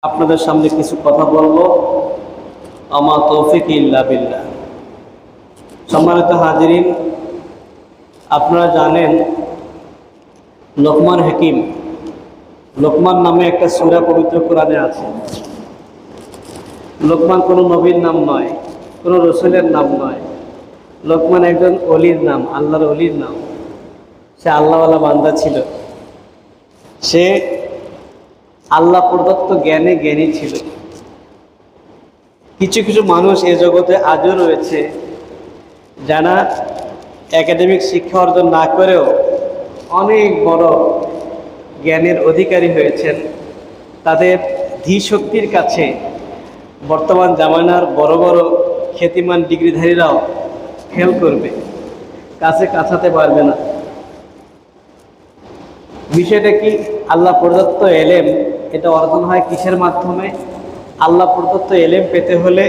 আপনাদের সামনে কিছু কথা বলবো। আমা তৌফিক ইল্লা বিল্লাহ। সম্মানিত হাজিরিন, আপনারা জানেন লোকমান হাকিম, লোকমান নামে একটা সূরা পবিত্র কোরআনে আছে। লোকমান কোনো নবীর নাম নয়, কোনো রসুলের নাম নয়। লোকমান একজন অলির নাম, আল্লাহর অলির নাম। সে আল্লাহওয়ালা বান্দা ছিল। সে আল্লাহ প্রদত্ত জ্ঞানে জ্ঞানী ছিল। কিছু কিছু মানুষ এ জগতে আজও রয়েছে যারা একাডেমিক শিক্ষা অর্জন না করেও অনেক বড় জ্ঞানের অধিকারী হয়েছেন। তাদের ধীশক্তির কাছে বর্তমান জামানার বড় বড় খ্যাতিমান ডিগ্রিধারীরাও ফেল করবে, কাছে কাছাতে পারবে না। বিষয়টা কি? আল্লাহ প্রদত্ত এলেম এটা অর্জন হয় কিসের মাধ্যমে? আল্লাহ প্রদত্ত এলেম পেতে হলে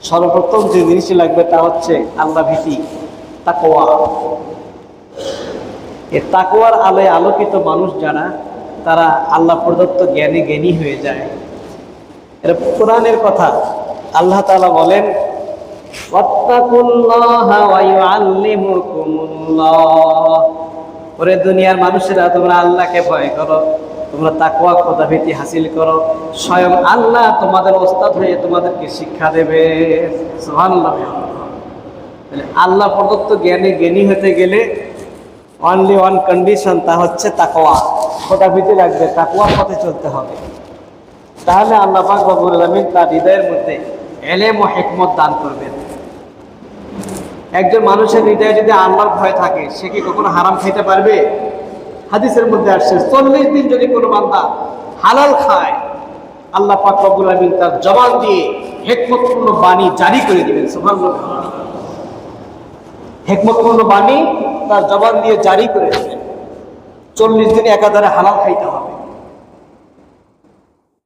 সর্বপ্রথম যে জিনিসটি লাগবে তা হচ্ছে আল্লাহ ভীতি, তাকওয়া। এ তাকওয়ার আলোয় আলোকিত মানুষ যারা, তারা আল্লাহ প্রদত্ত জ্ঞানে জ্ঞানী হয়ে যায়। এটা কোরআনের কথা। আল্লাহ তাআলা বলেন, ওয়াত্তাকুল্লাহা ওয়া ইউআল্লিমুকুমুল্লাহ। ওরে দুনিয়ার মানুষেরা, তোমরা আল্লাহকে ভয় করো, তোমরা তাকওয়া খোদাভীতি হাসিল করো। স্বয়ং আল্লাহ তোমাদের ওস্তাদ হয়ে তোমাদেরকে শিক্ষা দেবে। সুবহানাল্লাহ। আল্লাহ প্রদত্ত জ্ঞানে জ্ঞানী হতে গেলে অনলি ওয়ান কন্ডিশন, তা হচ্ছে তাকওয়া। খোদাভীতি লাগবে, তাকওয়ার পথে চলতে হবে। তাহলে আল্লাহ পাক রব্বুল আলামিন তার হৃদয়ের মধ্যে ইলম ও হিকমত দান করবেন। একজন মানুষের হৃদয়ে যদি আল্লাহর ভয় থাকে, সে কি কখনো হারাম খেতে পারবে? হাদিসের মধ্যে আসছে 40 দিন যদি কোনো বান্দা হালাল খায়, আল্লাহ পাক রব্বুল আলামিন তার জবান দিয়ে হিকমতপূর্ণ বাণী জারি করে দিবেন। সুবহানাল্লাহ। হিকমতপূর্ণ বাণী তার জবান দিয়ে জারি করে দিবেন। 40 দিন একাধারে হালাল খাইতে হবে।